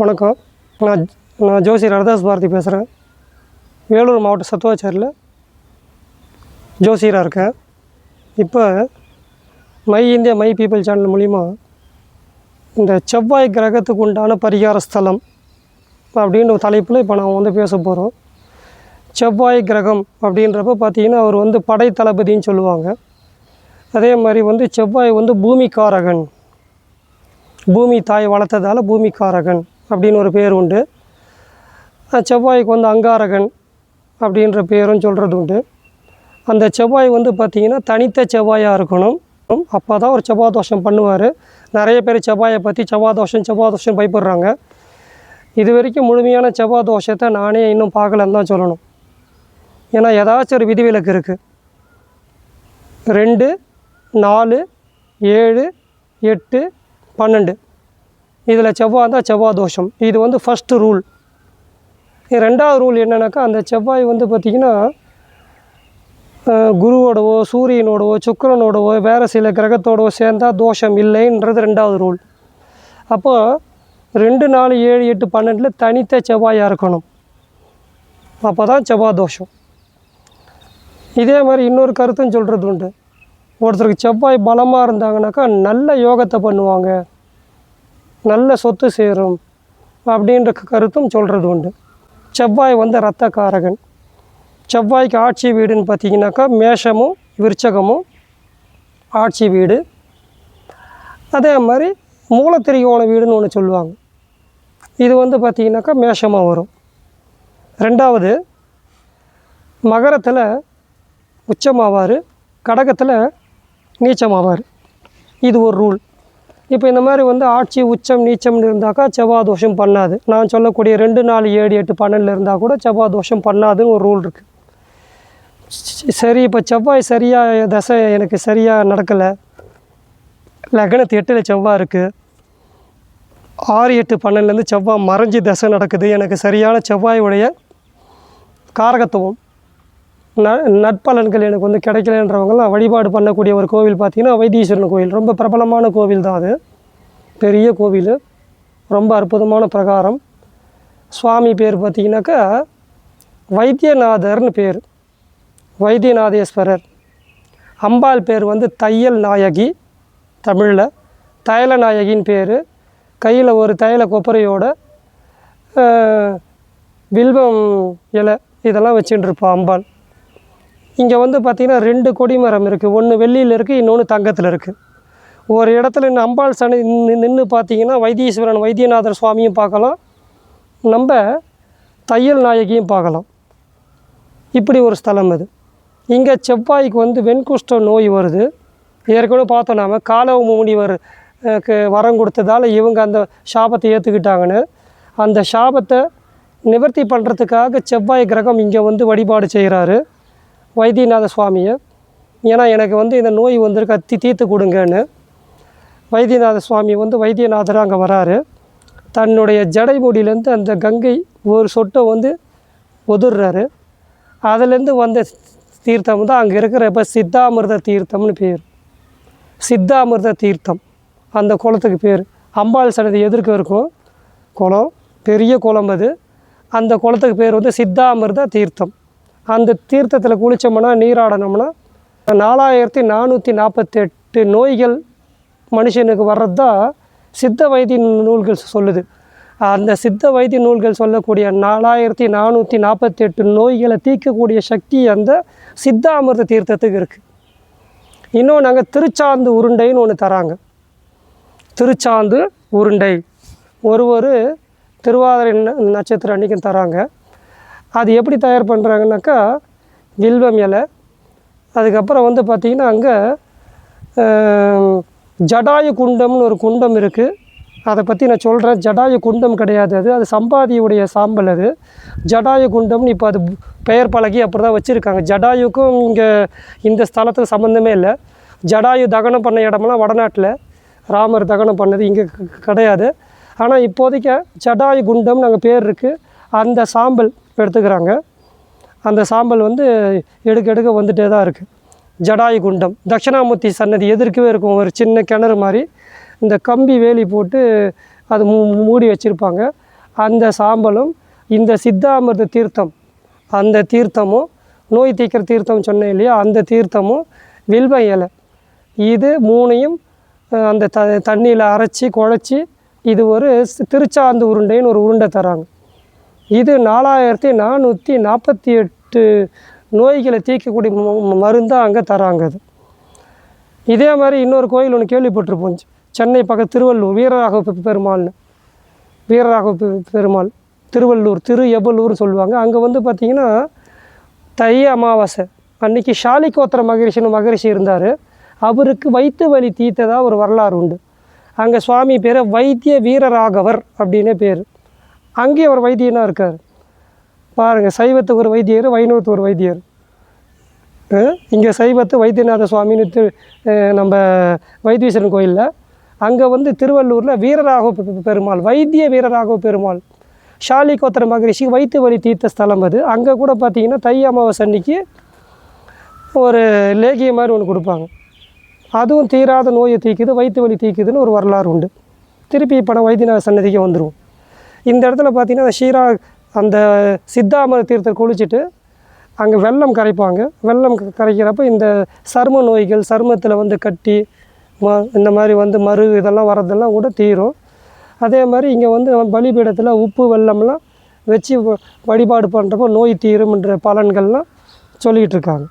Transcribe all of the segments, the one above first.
வணக்கம். நான் நான் ஜோசியர் ஹரதாஸ் பாரதி பேசுகிறேன். வேலூர் மாவட்ட சத்துவாச்சாரியில் ஜோசியராக இருக்கேன். இப்போ my India my people channel மூலிமா இந்த செவ்வாய் கிரகத்துக்கு உண்டான பரிகார ஸ்தலம் அப்படின்ற தலைப்பில் இப்போ நான் பேச போகிறோம். செவ்வாய் கிரகம் அப்படின்றப்ப பார்த்திங்கன்னா அவர் படை தளபதின்னு சொல்லுவாங்க. அதே மாதிரி செவ்வாய் பூமிக்காரகன், பூமி தாய் வளர்த்ததால் பூமிக்காரகன் அப்படின்னு ஒரு பேர் உண்டு. செவ்வாய்க்கு அங்காரகன் அப்படின்ற பேரும் சொல்கிறது உண்டு. அந்த செவ்வாய் பார்த்திங்கன்னா தனித்த செவ்வாயாக இருக்கணும். அப்போ தான் ஒரு செவ்வாய் தோஷம் பண்ணுவார். நிறைய பேர் செவ்வாயை பற்றி செவ்வாய் தோஷம் பயப்படுறாங்க. இது வரைக்கும் முழுமையான செவ்வாய் தோஷத்தை நானே இன்னும் பார்க்கலன்னு தான் சொல்லணும். ஏன்னா ஏதாச்சும் ஒரு விதிவிலக்கு இருக்குது. 2, 4, 7, 8, 12 இதில் செவ்வாய் தான் செவ்வாய் தோஷம். இது ஃபஸ்ட்டு ரூல். ரெண்டாவது ரூல் என்னென்னாக்கா, அந்த செவ்வாய் பார்த்திங்கன்னா குருவோடவோ சூரியனோடவோ சுக்கிரனோடவோ வேறு சில கிரகத்தோடவோ சேர்ந்தால் தோஷம் இல்லைன்றது ரெண்டாவது ரூல். அப்போது 2, 4, 7, 8, 12 தனித்த செவ்வாயாக இருக்கணும். அப்போ தான் செவ்வாய் தோஷம். இதே மாதிரி இன்னொரு கருத்தும் சொல்கிறது உண்டு. ஒருத்தருக்கு செவ்வாய் பலமாக இருந்தாங்கனாக்கா நல்ல யோகத்தை பண்ணுவாங்க, நல்ல சொத்து சேரும் அப்படின்ற கருத்தும் சொல்கிறது உண்டு. செவ்வாய் இரத்தக்காரகன். செவ்வாய்க்கு ஆட்சி வீடுன்னு பார்த்திங்கனாக்கா மேஷமும் விருச்சகமும் ஆட்சி வீடு. அதே மாதிரி மூலத்திரிகோண வீடுன்னு ஒன்று சொல்லுவாங்க. இது பார்த்திங்கனாக்கா மேஷமாக வரும். ரெண்டாவது மகரத்தில் உச்சமாவார், கடகத்தில் நீச்சமாவார். இது ஒரு ரூல். இப்போ இந்த மாதிரி ஆட்சி உச்சம் நீச்சம்னு இருந்தாக்கா செவ்வாய் தோஷம் பண்ணாது. நான் சொல்லக்கூடிய 2, 4, 7, 8, 12 இருந்தால் கூட செவ்வாய் தோஷம் பண்ணாதுன்னு ஒரு ரூல் இருக்குது. சரி, இப்போ செவ்வாய் சரியாக தசை எனக்கு சரியாக நடக்கலை, லக்னத்து 8ல் செவ்வாய் இருக்குது, 6, 8, 12லேருந்து செவ்வாய் மறைஞ்சி தசை நடக்குது, எனக்கு சரியான செவ்வாயுடைய காரகத்துவம் நட்பலன்கள் எனக்கு கிடைக்கலன்றவங்களாம் வழிபாடு பண்ணக்கூடிய ஒரு கோவில் பார்த்திங்கன்னா வைத்தீஸ்வரன் கோவில். ரொம்ப பிரபலமான கோவில் தான் அது. பெரிய கோவில், ரொம்ப அற்புதமான பிரகாரம். சுவாமி பேர் பார்த்திங்கனாக்கா வைத்தியநாதர்னு பேர், வைத்தியநாதேஸ்வரர். அம்பாள் பேர் தையல் நாயகி, தமிழில் தைல நாயகின்னு பேர். கையில் ஒரு தைல கொப்பரையோட வில்வம் இலை இதெல்லாம் வச்சுட்டுருப்பா அம்பாள். இங்கே பார்த்திங்கன்னா 2 கொடிமரம் இருக்குது. ஒன்று வெள்ளியில் இருக்குது, இன்னொன்று தங்கத்தில் இருக்குது. ஒரு இடத்துல அம்பாள் நின்று பார்த்திங்கன்னா வைத்தீஸ்வரன் வைத்தியநாதர் சுவாமியும் பார்க்கலாம், நம்ம தையல் நாயகியும் பார்க்கலாம். இப்படி ஒரு ஸ்தலம் அது. இங்கே செவ்வாய்க்கு வெண்குஷ்ட நோய் வருது. ஏற்கனவே பார்த்தோம் நாம் காலவ முனிவர் வரம் கொடுத்ததால் இவங்க அந்த சாபத்தை ஏற்றுக்கிட்டாங்கன்னு. அந்த சாபத்தை நிவர்த்தி பண்ணுறதுக்காக செவ்வாய் கிரகம் இங்கே வழிபாடு செய்கிறாரு வைத்தியநாத சுவாமியை. ஏன்னா எனக்கு இந்த நோய் கத்தி தீர்த்து கொடுங்கன்னு வைத்தியநாத சுவாமி வைத்தியநாதராக அங்கே வராரு. தன்னுடைய ஜடை முடியிலேருந்து அந்த கங்கை ஒரு சொட்டை ஒதுர்றாரு. அதுலேருந்து வந்த தீர்த்தம் தான் அங்கே இருக்கிற இப்போ சித்தாமிர்த தீர்த்தம்னு பேர். சித்தாமிர்த தீர்த்தம் அந்த குளத்துக்கு பேர். அம்பாள் சன்னதி எதிர்க்க இருக்கும் குளம், பெரிய குளம் அது. அந்த குளத்துக்கு பேர் சித்தாமிர்த தீர்த்தம். அந்த தீர்த்தத்தில் குளித்தோம்னா நீராடணும்னா 4448 நோய்கள் மனுஷனுக்கு வர்றது தான் சித்த வைத்திய நூல்கள் சொல்லுது. அந்த சித்த வைத்திய நூல்கள் சொல்லக்கூடிய 4448 நோய்களை தீர்க்கக்கூடிய சக்தி அந்த சித்தாமிர்த தீர்த்தத்துக்கு இருக்குது. இன்னும் நாங்கள் திருச்சாந்து உருண்டைன்னு ஒன்று தராங்க. திருச்சாந்து உருண்டை ஒரு திருவாதிரை நட்சத்திரம் அன்றைக்கும் தராங்க. அது எப்படி தயார் பண்ணுறாங்கனாக்கா வில்வம் இலை, அதுக்கப்புறம் பார்த்திங்கன்னா அங்கே ஜடாயு குண்டம்னு ஒரு குண்டம் இருக்குது. அதை பற்றி நான் சொல்கிறேன். ஜடாயு குண்டம் கிடையாது, அது சம்பாதியுடைய சாம்பல். அது ஜடாயு குண்டம்னு இப்போ அது பெயர் பழகி அப்படி தான் வச்சுருக்காங்க. ஜடாயுக்கும் இங்கே இந்த ஸ்தலத்துக்கு சம்மந்தமே இல்லை. ஜடாயு தகனம் பண்ண இடமெல்லாம் வடநாட்டில், ராமர் தகனம் பண்ணது இங்கே கிடையாது. ஆனால் இப்போதைக்கு ஜடாயு குண்டம் நாங்கள் பேர் இருக்குது. அந்த சாம்பல் எடுத்துக்கிறாங்க. அந்த சாம்பல் எடுக்க வந்துட்டே தான் இருக்குது. ஜடாயு குண்டம் தட்சிணாமூர்த்தி சன்னதி எதிர்க்கவே இருக்கும். ஒரு சின்ன கிணறு மாதிரி இந்த கம்பி வேலி போட்டு அது மூடி வச்சுருப்பாங்க. அந்த சாம்பலும் இந்த சித்தாமிர்த தீர்த்தம், அந்த தீர்த்தமும் நோய் தீர்க்கிற தீர்த்தம் சொன்னேன் இல்லையா, அந்த தீர்த்தமும் வில்வ இலை, இது மூணையும் அந்த தண்ணியில் அரைச்சி குழச்சி இது ஒரு திருச்சாந்து உருண்டைன்னு ஒரு உருண்டை தராங்க. இது 4448 நோய்களை தீர்க்கக்கூடிய மருந்தாக அங்கே தராங்க. அது இதே மாதிரி இன்னொரு கோயில் ஒன்று கேள்விப்பட்டிருப்போம், சென்னை பக்கம் திருவள்ளூர் வீரராகவ பெருமாள்னு. வீரராகவ பெருமாள் திருவள்ளூர் எபலூர்னு சொல்லுவாங்க. அங்கே வந்து பார்த்திங்கன்னா தை அமாவாசை அன்றைக்கி ஷாலிகோத்திர மகரிஷி இருந்தார். அவருக்கு வயிற்று வலி தீர்த்ததாக ஒரு வரலாறு உண்டு. அங்கே சுவாமி பேர் வைத்திய வீரராகவர் அப்படின்னே பேர். அங்கேயும் அவர் வைத்தியனாக இருக்கார். பாருங்கள், சைவத்துக்கு ஒரு வைத்தியர், வைணவத்துக்கு ஒரு வைத்தியர். இங்கே சைவத்து வைத்தியநாத சுவாமின்னு நம்ம வைத்தீஸ்வரன் கோயிலில், அங்கே வந்து திருவள்ளூரில் வீரராகவ பெருமாள், வைத்திய வீரராகவ பெருமாள் ஷாலிகோத்திர மகரிஷி வயிற்று வலி தீர்த்த ஸ்தலம் அது. அங்கே கூட பார்த்திங்கன்னா தை அமாவாசை அன்னைக்கு ஒரு லேகிய மாதிரி ஒன்று கொடுப்பாங்க. அதுவும் தீராத நோயை தீக்குது, வயிற்று வலி தீக்குதுன்னு ஒரு வரலாறு உண்டு. திருப்பி இப்போ வைத்தியநாத சன்னதிக்கு வந்துடுவோம். இந்த இடத்துல பார்த்திங்கன்னா அந்த சித்தாமிர்த தீர்த்தத்தை குளிச்சுட்டு அங்கே வெல்லம் கரைப்பாங்க. வெல்லம் கரைக்கிறப்ப இந்த சரும நோய்கள், சருமத்தில் வந்து கட்டி இந்த மாதிரி வந்து மறு இதெல்லாம் வரதெல்லாம் கூட தீரும். அதே மாதிரி இங்கே வந்து பலிபீடத்தில் உப்பு வெல்லம்லாம் வச்சு வழிபாடு பண்ணுறப்போ நோய் தீரும்ன்ற பலன்கள்லாம் சொல்லிகிட்டு இருக்காங்க.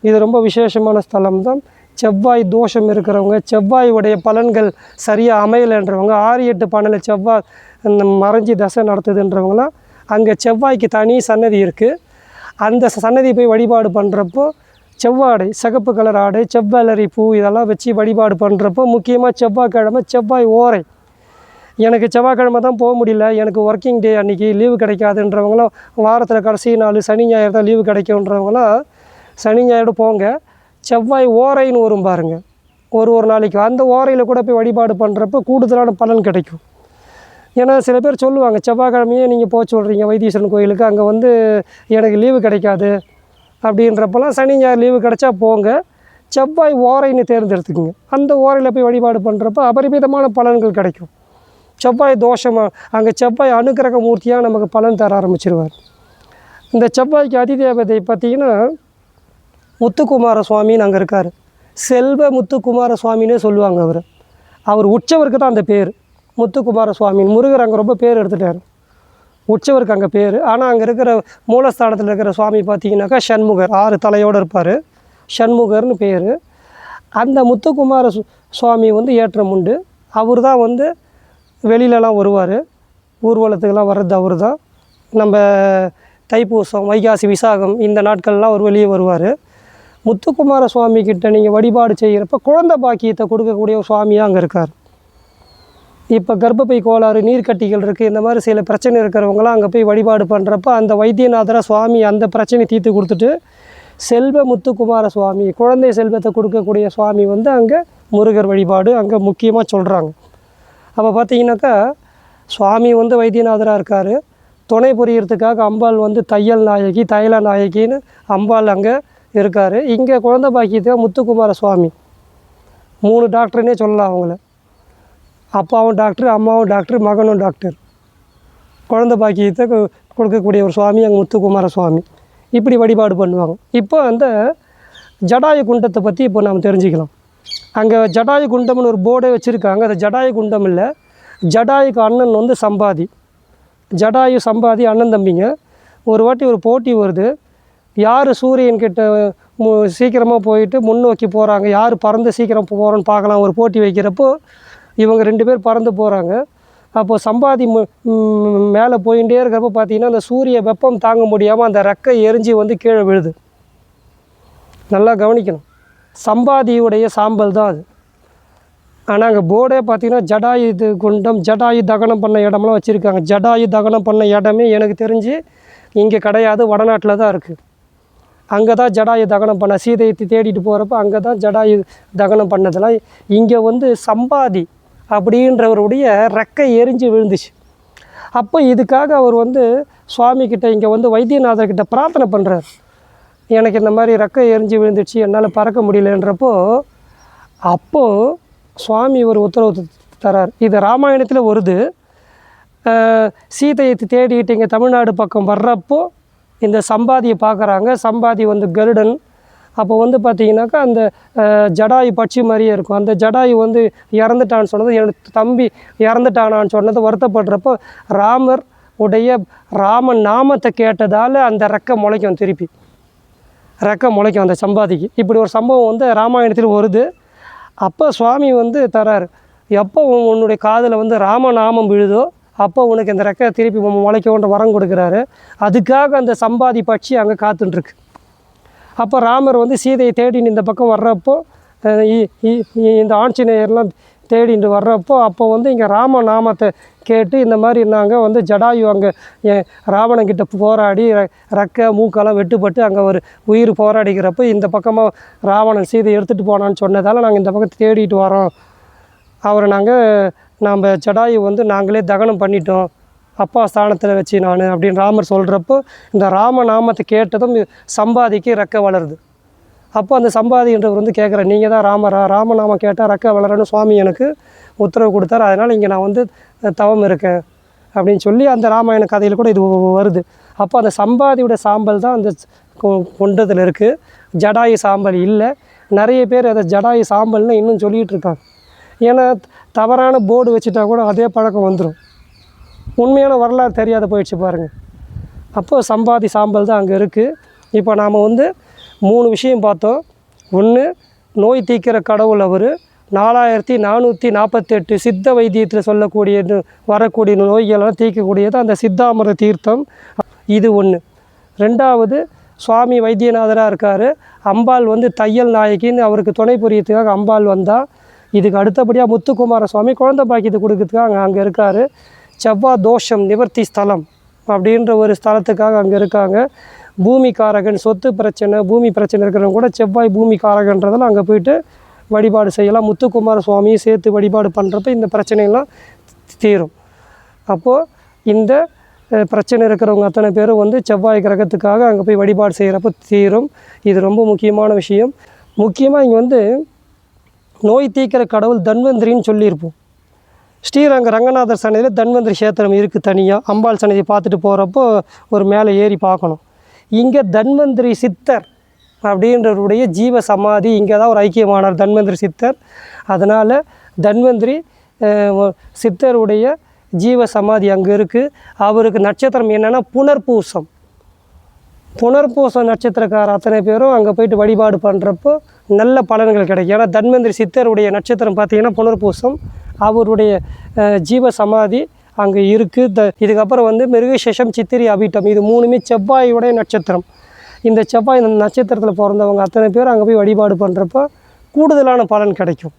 இது ரொம்ப விசேஷமான ஸ்தலம் தான். செவ்வாய் தோஷம் இருக்கிறவங்க, செவ்வாய் உடைய பலன்கள் சரியாக அமையலைன்றவங்க, 6-8 12 செவ்வாய் இந்த மறைஞ்சி தசை நடத்துதுன்றவங்களாம் அங்கே செவ்வாய்க்கு தனி சன்னதி இருக்குது. அந்த சன்னதி போய் வழிபாடு பண்ணுறப்போ செவ்வாடை, சிகப்பு கலர் ஆடை, செவ்வலரி பூ இதெல்லாம் வச்சு வழிபாடு பண்ணுறப்போ, முக்கியமாக செவ்வாய்க்கிழமை செவ்வாய் ஓரை, எனக்கு செவ்வாய்க்கிழமை தான் போக முடியல, எனக்கு ஒர்க்கிங் டே அன்றைக்கி லீவு கிடைக்காதுன்றவங்களாம், வாரத்தில் கடைசி நாள் சனி ஞாயிறு தான் லீவு கிடைக்குன்றவங்களாம் சனி ஞாயிறு போங்க. செவ்வாய் ஓரைன்னு வரும் பாருங்கள், ஒரு நாளைக்கு அந்த ஓரையில் கூட போய் வழிபாடு பண்ணுறப்போ கூடுதலான பலன் கிடைக்கும். ஏன்னா சில பேர் சொல்லுவாங்க, செவ்வாய்க்கிழமையே நீங்கள் போக சொல்கிறீங்க வைத்தீஸ்வரன் கோயிலுக்கு, அங்கே வந்து எனக்கு லீவு கிடைக்காது அப்படின்றப்பெல்லாம் சனி ஞாயிறு லீவு கிடைச்சா போங்க, செவ்வாய் ஓரைன்னு தேர்ந்தெடுத்துக்குங்க. அந்த ஓரையில் போய் வழிபாடு பண்ணுறப்போ அபரிமிதமான பலன்கள் கிடைக்கும். செவ்வாய் தோஷமாக அங்கே செவ்வாய் அனுக்கிரக மூர்த்தியாக நமக்கு பலன் தர ஆரம்பிச்சிருவார். இந்த செவ்வாய்க்கு அதிதேவதை பார்த்திங்கன்னா முத்துக்குமார சுவாமின்னு அங்கே இருக்கார். செல்வ முத்துக்குமார சுவாமின்னே சொல்லுவாங்க. அவர் உற்சவருக்கு தான் அந்த பேர் முத்துக்குமார சுவாமின்னு. முருகர் அங்கே ரொம்ப பேர் எடுத்துட்டார், உற்சவருக்கு அங்கே பேர். ஆனால் அங்கே இருக்கிற மூலஸ்தானத்தில் இருக்கிற சுவாமி பார்த்திங்கனாக்கா ஷண்முகர், 6 தலையோடு இருப்பார், ஷண்முகர்னு பேர். அந்த முத்துக்குமார சுவாமி வந்து ஏற்றம் உண்டு. அவர் தான் வந்து வெளியிலலாம் வருவார், ஊர்வலத்துக்கெல்லாம் வர்றது அவர் தான். நம்ம தைப்பூசம், வைகாசி, விசாகம் இந்த நாட்கள்லாம் அவர் வெளியே வருவார். முத்துக்குமார சுவாமி கிட்ட நீங்கள் வழிபாடு செய்கிறப்ப குழந்தை பாக்கியத்தை கொடுக்கக்கூடிய ஒரு சுவாமியாக அங்கே இருக்கார். இப்போ கர்ப்பப்பை கோளாறு, நீர்க்கட்டிகள் இருக்குது, இந்த மாதிரி சில பிரச்சனை இருக்கிறவங்களாம் அங்கே போய் வழிபாடு பண்ணுறப்ப அந்த வைத்தியநாதர சுவாமி அந்த பிரச்சனை தீர்த்து கொடுத்துட்டு, செல்வ முத்துக்குமார சுவாமி, குழந்தை செல்வத்தை கொடுக்கக்கூடிய சுவாமி வந்து அங்கே முருகர் வழிபாடு அங்கே முக்கியமாக சொல்கிறாங்க. அப்போ பார்த்தீங்கன்னாக்கா சுவாமி வந்து வைத்தியநாதராக இருக்கார். துணை புரியறதுக்காக அம்பாள் வந்து தையல் நாயகி, தைல நாயகின்னு அம்பாள் அங்கே இருக்கார். இங்கே குழந்தை பாக்கியத்துக்காக முத்துக்குமார சுவாமி, 3 டாக்டர்னே சொல்லலாம் அவங்கள. அப்பாவும் டாக்டர், அம்மாவும் டாக்டர், மகனும் டாக்டர். குழந்தை பாக்கியத்தை கொடுக்கக்கூடிய ஒரு சுவாமி அங்கே முத்துக்குமார சுவாமி. இப்படி வழிபாடு பண்ணுவாங்க. இப்போ அந்த ஜடாயு குண்டத்தை பற்றி இப்போ நாம் தெரிஞ்சுக்கலாம். அங்கே ஜடாயு குண்டம்னு ஒரு போர்டே வச்சுருக்காங்க. அது ஜடாயு குண்டம் இல்லை, ஜடாயுக்கு அண்ணன் வந்து சம்பாதி, ஜடாயு சம்பாதி அண்ணன் தம்பிங்க. ஒரு வாட்டி ஒரு போட்டி வருது, யார் சூரியன்கிட்ட சீக்கிரமாக போயிட்டு முன்னோக்கி போகிறாங்க, யார் பறந்து சீக்கிரம் போகிறோன்னு பார்க்கலாம் ஒரு போட்டி வைக்கிறப்போ இவங்க 2 பேர் பறந்து போகிறாங்க. அப்போது சம்பாதி மேலே போயிட்டே இருக்கிறப்ப பார்த்திங்கன்னா அந்த சூரிய வெப்பம் தாங்க முடியாமல் அந்த ரெக்கை எரிஞ்சு வந்து கீழே விழுது. நல்லா கவனிக்கணும், சம்பாதியுடைய சாம்பல் தான் அது. ஆனால் அங்கே போர்டே பார்த்திங்கன்னா ஜடாயு குண்டம், ஜடாயு தகனம் பண்ண இடம்லாம் வச்சுருக்காங்க. ஜடாயு தகனம் பண்ண இடமே எனக்கு தெரிஞ்சு இங்கே கிடையாது, வடநாட்டில் தான் இருக்குது. அங்கே தான் ஜடாயு தகனம் பண்ண, சீதையை தேடிட்டு போகிறப்ப அங்கே தான் ஜடாயு தகனம் பண்ணதெல்லாம். இங்கே வந்து சம்பாதி அப்படின்றவருடைய ரெக்கை எரிஞ்சு விழுந்துச்சு. அப்போ இதுக்காக அவர் வந்து சுவாமிக்கிட்ட இங்கே வந்து வைத்தியநாதர்கிட்ட பிரார்த்தனை பண்ணுறார், எனக்கு இந்த மாதிரி ரெக்கை எரிஞ்சு விழுந்துச்சு, என்னால் பறக்க முடியலன்றப்போ அப்போது சுவாமி ஒரு உத்தரவு தரார். இது ராமாயணத்தில் வருது. சீதையை தேடிட்டு இங்கே தமிழ்நாடு பக்கம் வர்றப்போ இந்த சம்பாதியை பார்க்குறாங்க. சம்பாதி வந்து கருடன். அப்போ வந்து பார்த்திங்கனாக்கா அந்த ஜடாயு பட்சி மாதிரியே இருக்கும். அந்த ஜடாயு வந்து இறந்துட்டான்னு சொன்னது, என்னோடய தம்பி இறந்துட்டானான்னு சொன்னது வருத்தப்படுறப்போ ராமர் உடைய ராமன் நாமத்தை கேட்டதால் அந்த ரெக்கை முளைக்கும், திருப்பி ரெக்கை முளைக்கும் அந்த சம்பாதிக்கு. இப்படி ஒரு சம்பவம் வந்து ராமாயணத்தில் வருது. அப்போ சுவாமி வந்து தராரு, எப்போ உன்னுடைய காதில் வந்து ராமநாமம் விழுதோ அப்போ உனக்கு இந்த ரெக்கை திருப்பி முளைக்கோன்ற வரம் கொடுக்குறாரு. அதுக்காக அந்த சம்பாதி பட்சி அங்கே காத்துட்டுருக்கு. அப்போ ராமர் வந்து சீதையை தேடின்னு இந்த பக்கம் வர்றப்போ இந்த ஆஞ்சநேயர்லாம் தேடிட்டு வர்றப்போ அப்போ வந்து இங்கே ராமநாமத்தை கேட்டு இந்த மாதிரி நாங்கள் வந்து ஜடாயு அங்கே ராவணங்கிட்ட போராடி ரெக்கை மூக்கெல்லாம் வெட்டுப்பட்டு அங்கே ஒரு உயிர் போராடிக்கிறப்போ இந்த பக்கமாக ராவணன் சீதை எடுத்துகிட்டு போனான்னு சொன்னதால் நாங்கள் இந்த பக்கத்தை தேடிட்டு வரோம். அவரை நம்ம ஜடாயு வந்து நாங்களே தகனம் பண்ணிட்டோம் அப்பா ஸ்தானத்தில் வச்சு நான் அப்படின்னு ராமர் சொல்கிறப்போ இந்த ராமநாமத்தை கேட்டதும் சம்பாதிக்கு ரெக்கை வளருது. அப்போ அந்த சம்பாதின்றவர் வந்து கேட்குறேன், நீங்கள் தான் ராமரா? ராமநாமம் கேட்டால் ரெக்கை வளரன்னு சுவாமி எனக்கு உத்தரவு கொடுத்தாரு, அதனால் இங்கே நான் வந்து தவம் இருக்கேன் அப்படின்னு சொல்லி அந்த ராமாயண கதையில் கூட இது வருது. அப்போ அந்த சம்பாதியோட சாம்பல் தான் அந்த கொண்டதில் இருக்குது, ஜடாயு சாம்பல் இல்லை. நிறைய பேர் அதை ஜடாயு சாம்பல்னு இன்னும் சொல்லிகிட்டு இருக்காங்க. ஏன்னா தவறான போர்டு வச்சுட்டா கூட அதே பழக்கம் வந்துடும். உண்மையான வரலாறு தெரியாத போயிடுச்சு பாருங்கள். அப்போது சம்பாதி சாம்பல் தான் அங்கே இருக்குது. இப்போ நாம் வந்து 3 விஷயம் பார்த்தோம். ஒன்று, நோய் தீர்க்கிற கடவுள் அவர். 4448 சித்த வைத்தியத்தில் சொல்லக்கூடிய வரக்கூடிய நோய்களெல்லாம் தீர்க்கக்கூடியது அந்த சித்தாமிர தீர்த்தம், இது ஒன்று. ரெண்டாவது, சுவாமி வைத்தியநாதராக இருக்கார். அம்பாள் வந்து தையல் நாயகின்னு அவருக்கு துணை புரியத்துக்காக அம்பாள் வந்தால். இதுக்கு அடுத்தபடியாக முத்துக்குமார சுவாமி குழந்தை பாக்கியத்தை கொடுக்கறதுக்காக அங்கே இருக்கார். செவ்வாய் தோஷம் நிவர்த்தி ஸ்தலம் அப்படின்ற ஒரு ஸ்தலத்துக்காக அங்கே இருக்காங்க. பூமிக்காரகன், சொத்து பிரச்சனை பூமி பிரச்சனை இருக்கிறவங்க கூட செவ்வாய் பூமிக்காரகன்றதில் அங்கே போய்ட்டு வழிபாடு செய்யலாம். முத்துக்குமார சுவாமியை சேர்த்து வழிபாடு பண்ணுறப்ப இந்த பிரச்சனைலாம் தீரும். அப்போது இந்த பிரச்சனை இருக்கிறவங்க அத்தனை பேரும் வந்து செவ்வாய் கிரகத்துக்காக அங்கே போய் வழிபாடு செய்கிறப்ப தீரும். இது ரொம்ப முக்கியமான விஷயம். முக்கியமாக இங்கே வந்து நோய் தீர்க்கிற கடவுள் தன்வந்திரின்னு சொல்லியிருப்போம். ஸ்ரீரங்க ரங்கநாதர் சன்னதியில் தன்வந்திரி கஷேத்திரம் இருக்குது தனியாக. அம்பாள் சன்னதி பார்த்துட்டு போகிறப்போ ஒரு மேலே ஏறி பார்க்கணும். இங்கே தன்வந்திரி சித்தர் அப்படின்றவருடைய ஜீவ சமாதி இங்கே தான் ஒரு ஐக்கியமானார் தன்வந்திரி சித்தர். அதனால் தன்வந்திரி சித்தருடைய ஜீவ சமாதி அங்கே இருக்குது. அவருக்கு நட்சத்திரம் என்னென்னா புனர்பூசம். புனர்பூசம் நட்சத்திரக்கார அத்தனை பேரும் அங்கே போய்ட்டு வழிபாடு பண்ணுறப்போ நல்ல பலன்கள் கிடைக்கும். ஏன்னா தன்வந்திரி சித்தருடைய நட்சத்திரம் பார்த்திங்கன்னா புனர்பூசம். அவருடைய ஜீவ சமாதி அங்கே இருக்குது. இதுக்கப்புறம் வந்து மிருகசேஷம், சித்திரை, அபிட்டம், இது 3மே செவ்வாயுடைய நட்சத்திரம். இந்த செவ்வாய் நட்சத்திரத்தில் பிறந்தவங்க அத்தனை பேரும் அங்கே போய் வழிபாடு பண்ணுறப்போ கூடுதலான பலன் கிடைக்கும்.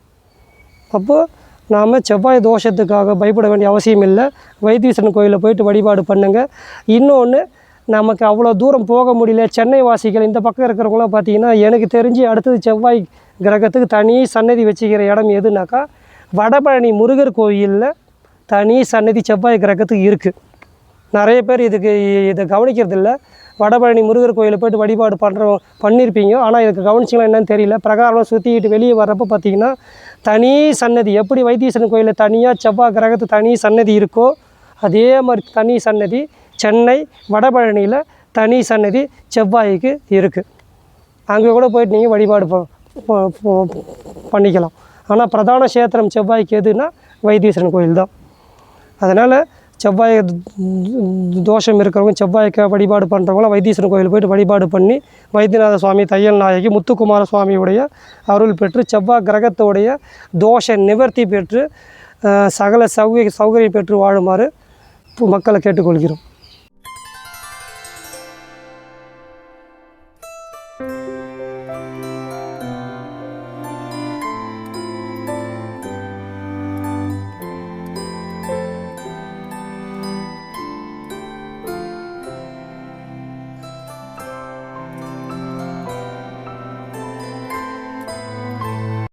அப்போது நாம் செவ்வாய் தோஷத்துக்காக பயப்பட வேண்டிய அவசியம் இல்லை. வைத்தீஸ்வரன் கோயிலில் போயிட்டு வழிபாடு பண்ணுங்கள். இன்னொன்று, நமக்கு அவ்வளோ தூரம் போக முடியல, சென்னை வாசிகள் இந்த பக்கம் இருக்கிறவங்களாம் பார்த்திங்கன்னா எனக்கு தெரிஞ்சு அடுத்தது செவ்வாய் கிரகத்துக்கு தனி சன்னதி வச்சுக்கிற இடம் எதுனாக்கா வடபழனி முருகர் கோயிலில் தனி சன்னதி செவ்வாய் கிரகத்துக்கு இருக்குது. நிறைய பேர் இதை கவனிக்கிறதில்ல. வடபழனி முருகர் கோயிலில் போய்ட்டு வழிபாடு பண்ணியிருப்பீங்க, ஆனால் இதுக்கு கவனிச்சிங்களா என்னன்னு தெரியல. பிரகாரம் சுற்றிக்கிட்டு வெளியே வர்றப்போ பார்த்திங்கன்னா தனி சன்னதி, எப்படி வைத்தீஸ்வரன் கோயிலில் தனியாக செவ்வாய் கிரகத்துக்கு தனி சன்னதி இருக்கோ அதே மாதிரி தனி சன்னதி சென்னை வடபழனியில் தனி சன்னதி செவ்வாய்க்கு இருக்குது. அங்கே கூட போய்ட்டு நீங்கள் வழிபாடு பண்ணிக்கலாம். ஆனால் பிரதான கஷேத்திரம் செவ்வாய்க்கு எதுனா வைத்தீஸ்வரன் கோயில் தான். அதனால் செவ்வாய் தோஷம் இருக்கிறவங்க செவ்வாய்க்கு வழிபாடு பண்ணுறவங்களாம் வைத்தீஸ்வரன் கோயில் போய்ட்டு வழிபாடு பண்ணி வைத்தியநாத சுவாமி, தையல் நாயகி, முத்துக்குமார சுவாமியுடைய அருள் பெற்று செவ்வாய் கிரகத்தோடைய தோஷ நிவர்த்தி பெற்று சகல சௌகரியம் பெற்று வாழுமாறு மக்களை கேட்டுக்கொள்கிறோம்.